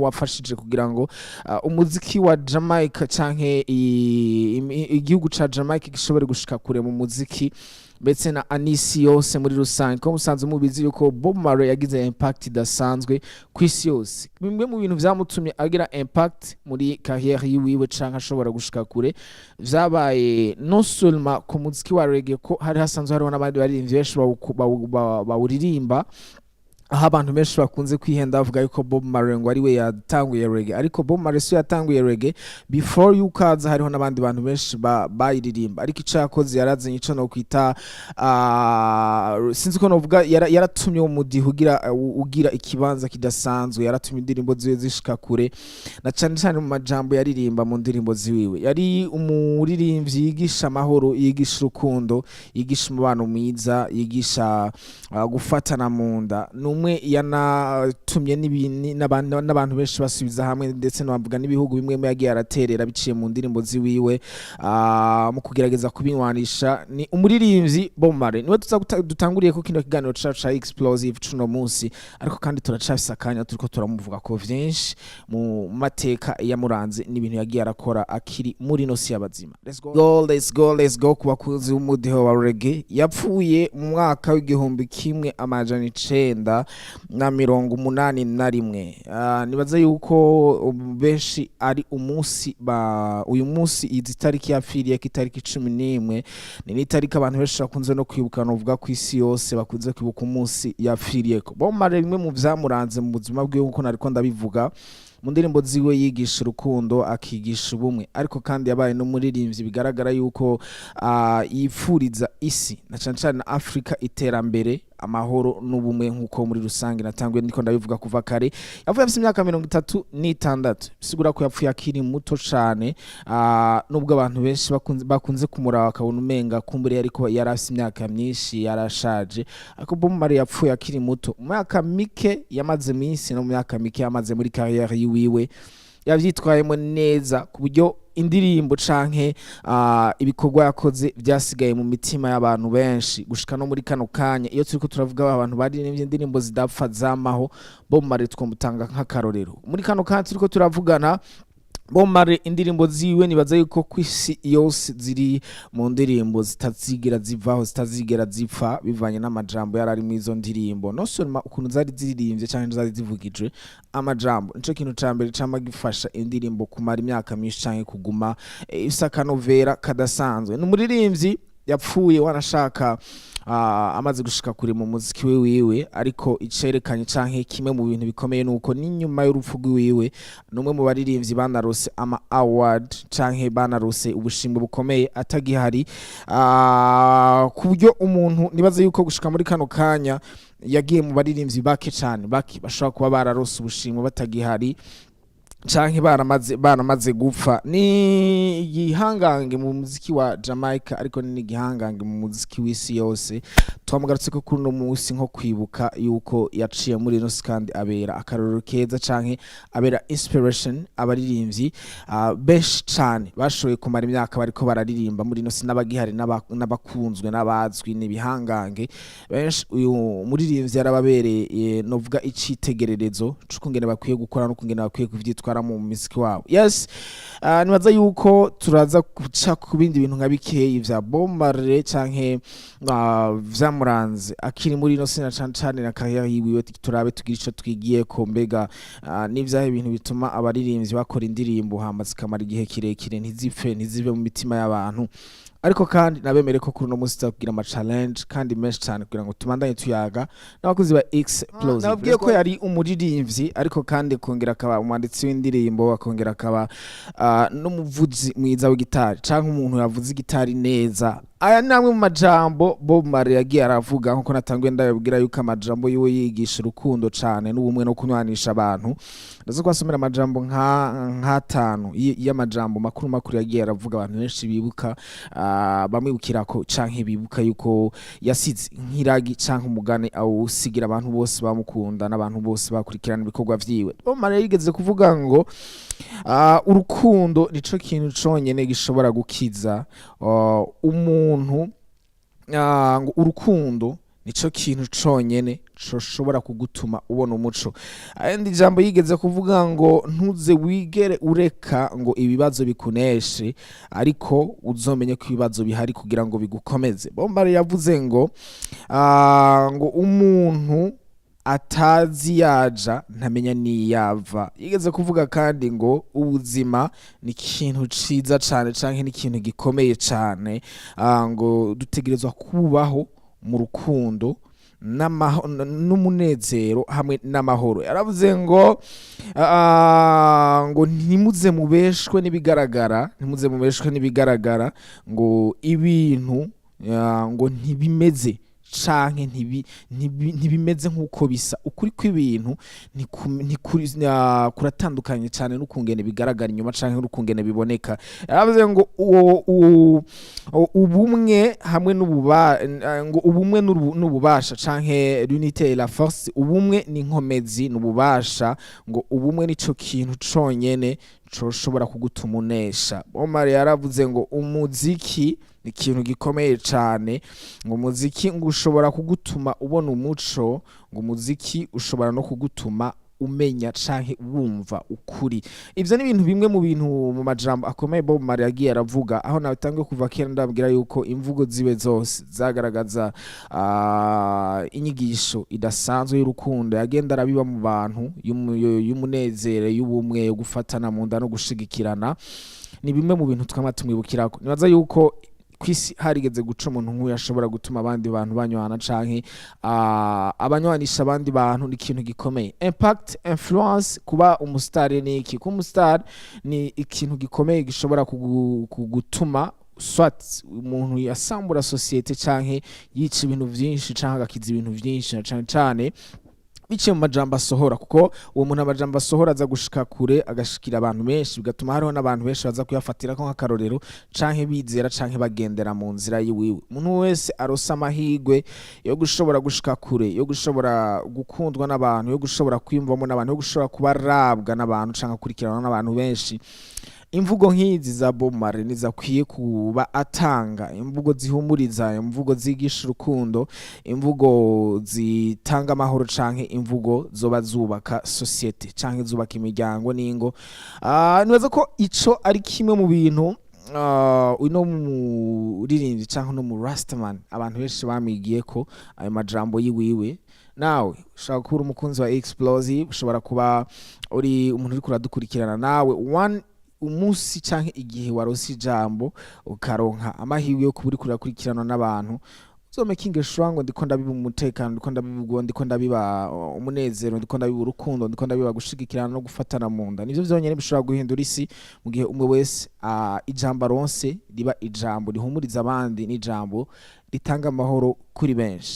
wafashije kugira ngo umuziki wa Jamaica canke igihugu ca Jamaica gishobore gushika kure mu muziki ndetse na anisi yose muri rusange ko musanze mubizi yuko Bob Marley yagize impact idasanzwe ku isi yose. Bimwe mu bintu vyamutumye agira impact muri carrière yiwe canke ashobora gushika kure vyabaye non seulement ku muziki wa reggae ko hari hasanzwe hariho n'abandi baririmbyi benshi bawuririmba aho abantu benshi bakunze kwihenda bavuga yuko Bob Marley ngo ari we yatanguye reggae, ariko Bob Marley so yatanguye reggae before yukaza hariho n'abandi bantu benshi bayiririmba, ariko ico yakoze yarazanye ico no kwita sinzi ko novuga yaratumye umudiho ugira ikibanza kidasanzwe, yaratumye indirimbo ziwe zishika kure na cyane cyane mu majambo yaririmba mu ndirimbo ziwe. Yari umuririmbyi yigisha amahoro, yigisha urukundo, yigisha umubano mwiza, yigisha gufatana mu nda. Numwe yanatumye n'abantu benshi basubiza hamwe ndetse navuga n'ibihugu bimwe mu yagiye araterera biciye mu ndirimbo ziwiwe mu kugerageza kubinwanisha. Ni umuririmbyi Bob Marley. Niwe dutanguriye ko kino kiganiro ca explosive cuno munsi, ariko kandi turacafisa akanya turiko turamuvuga ko vyinshi mu mateka yamuranze n'ibintu yagiye arakora akiri muri no si y'abazima. Let's go ku bakunzi b'umudiho wa reggae. Yapfuye mu mwaka w'igihumbi kimwe amajana 1981. Nibaza yuko benshi ari uyu munsi izi tariki yapfiriye ko itariki 11 ni itariki abantu benshi bakunze no kwibuka novuga ku isi yose bakunze kwibuka umunsi yapfiriye ko. Bob Marley bimwe mu vyamuranze mu buzima bwiwe nkuko nariko ndabivuga mu ndirimbo ziwe yigisha urukundo akigisha ubumwe, ariko kandi yabaye no muririmbyi bigaragara yuko yifuriza isi na cyane cyane Afrika iterambere, amahoro n'ubumwe nkuko muri rusange natanguye ndiko ndabivuga kuva kare. Yavuye afite imyaka 36 bisigura ko yapfuye akiri muto cyane, nubwo abantu benshi bakunze kumuraba akabona umenga kumbure ariko yarafite imyaka myinshi yarashaje, ariko Bob Marley yapfuye akiri muto. Mu myaka mike yamaze minsi no mu myaka mike yamaze muri carrière yiwe yavyitwayemo neza ku buryo indirimbo canke ibikorwa yakoze byasigaye mu mitima y'abantu benshi gushika no muri kano kanya. Iyo turiko turavuga abantu baririmbye indirimbo zidapfa zamaho, Bob Marley twomutanga nk'akarorero. Muri kano kanya turiko turavugana Bob Marley indirimbo ziwe nibaza yuko kwisi yose ziri mu ndirimbo zitazigira zivaho zitazigera zipfa bivanye n'amajambo yarari mu izo ndirimbo, no seulement ukuntu zari ziririmbye cyane zari zivugijwe amajambo. Nico kintu cambere camagifasha indirimbo kumara imyaka myinshi canke kuguma isakanovera kadasanzwe. N'umuririmbyi yapfuye wanashaka amaze gushika kuri mu muziki wiwe, ariko icerekanye canke kimwe mu bintu bikomeye nuko n'inyuma y'urupfu rwiwe numwe mu baririmbyi banarose ama award canke banarose ubushimwe bukomeye atagihari, ku buryo umuntu nibaza yuko gushika muri kano kanya yagiye mu baririmbyi bake cyane bashobora kuba bararose ubushimwe batagihari canke baramaze gupfa. Ni igihangange mu muziki wa Jamaica, ariko ni igihangange mu muziki w'isi yose. Twamugarutse ko kuri no munsi nko kwibuka yuko yaciye muri no kandi abera akarorero keza canke abera inspiration abaririmbyi benshi cyane bashoboye kumara imyaka bariko bararirimba muri no sinabagihari n'abakunzwe n'abazwi n'ibihangange benshi. Uyu muririmbyi yarababereye novuga icitegererezo c'ukungene bakwiye gukora no kungene bakwiye kuvyitwa mu muziki wabo. Yes, nibaza yuko turaza guca ku bindi bintu nka bikeyi vya Bob Marley canke vyamuranze akiri muri no sina cyane na carrière yiwe. Turabe tugira ico twigiye ko mbega n'ivyahe ibintu bituma abaririmbyi bakora indirimbo hama zikamara igihe kirekire ntizive mu mitima y'abantu. Ariko kandi nabemere ko kuri no munsi tugira ama challenge kandi menshi cyane kugira ngo tumandanye tuyaga n'abakozi ba explosive. Nabwiye ko yari umuririmbyi, ariko kandi kongera akaba umwanditsi w'indirimbo, akongera akaba n'umuvuzi mwiza w'igitari canke umuntu yavuze igitari neza. Aya namwe mu majambo Bob Marley yagiye aravuga nkuko natanguye ndababwira yuko amajambo yiwe yigisha urukundo cane n'ubumwe no kunwanisha abantu. Ndazo kwasomera amajambo nka 5 y'amajambo makuru yagiye aravuga abantu benshi bibuka, bamwibukirako canke bibuka yuko yasize nk'iragi canke umugane awusigira abantu bose bamukunda n'abantu bose bakurikirana ibikorwa vyiwe. Bob Marley yigeze kuvuga ngo urukundo nico kintu conyene gishobora gukiza umuntu, ngo urukundo nico kintu conyene coshobora kugutuma ubona umuco. Ayandi jambo yigeze kuvuga ngo ntuze wigere ureka ngo ibibazo bikuneshe, ariko uzomenye ko ibibazo bihari kugira ngo bigukomeze. Bombare yavuze ngo ngo umuntu atazi yaja ntamenya niyava. Yigeze kuvuga kandi ngo ubuzima ni ikintu ciza cane canke ni ikintu gikomeye cane, ngo dutegerezwa kubaho mu rukundo n'umunezero hamwe n'amahoro. Yaravuze ngo ntimuze mubeshwe n'ibigaragara, ngo ibintu ngo ntibimeze canke ntibimeze nk'uko bisa. Ukuri kw'ibintu kuratandukanye cyane n'ukungene bigaragara inyuma canke n'ukungene biboneka. Yaravuze ngo ubumwe hamwe n'ububasha canke l'unité et la force, ubumwe n'inkomezi n'ububasha, ngo ubumwe nico kintu conyene coshobora kugutuma unesha. Omar yaravuze ngo umuziki ni ikintu gikomeye cane, ngo umuziki ngo ushobora kugutuma ubona umuco, ngo umuziki ushobora no kugutuma umenya canke wumva ukuri. Ivyo ni ibintu bimwe mu bintu mu majambo akomeye Bob Marley yagiye aravuga, aho natangiye kuva kera ndabwira yuko imvugo ziwe zose zagaragaza inyigisho idasanzwe y'urukundo yagenda arabiba mu bantu, y'umunezero, y'ubumwe, yo gufatana mu nda no gushigikirana. Ni bimwe mu bintu twama tumwibukirako. Nibaza yuko kwisi harigeze guca umuntu nk'uyu ashobora gutuma abandi bantu banywana canke abanywanisha abandi bantu. Ni ikintu gikomeye. Impact, influence, kuba umustar ni iki? Kuba umustar ni ikintu gikomeye gishobora kugutuma swat umuntu yasambura societe canke yica ibintu vyinshi canke agakiza ibintu vyinshi, na cane biciye mu majambo asohora, kuko uwo muntu amajambo asohora aza gushika kure, agashikira abantu benshi, bigatuma hariho n'abantu benshi baza kuyafatira ko nk'akarorero canke bizera canke bagendera mu nzira yiwiwe. Umuntu wese arosa amahigwe yo gushobora gushika kure, yo gushobora gukundwa n'abantu, yo gushobora kwiyumvamo n'abantu, yo gushobora kuba rabwa n'abantu canke kurikirana n'abantu benshi. Imvugo nk'izi za Bob Marley nizakwiye kuba atanga imvugo zihumuriza, imvugo zigisha urukundo, imvugo zitanga amahoro canke imvugo zoba zubaka societe canke zubaka imiryango n'ingo. Nibaza ko ico ari kimwe mu bintu uno muririmbyi canke no mu Rastaman abantu benshi bamigiye ko ayo majambo yiwiwe. Nawe ushobora kuba umukunzi wa Explosive, ushobora kuba uri umuntu uri kuradukurikirana, nawe umunsi canke igihe waronse ijambo ukaronka amahirwe yo kuba uriko urakurikirana n'abantu, uzomekinge sure ngo ndiko ndabiba umutekano, ndiko ndabiba umunezero, ndiko ndabiba urukundo, ndiko ndabiba gushigikirana no gufatana mu nda. Nivyo vyonyene bishobora guhindura isi, mu gihe umwe wese ijambo aronse riba ijambo rihumuriza abandi, n'ijambo ritanga amahoro kuri benshi.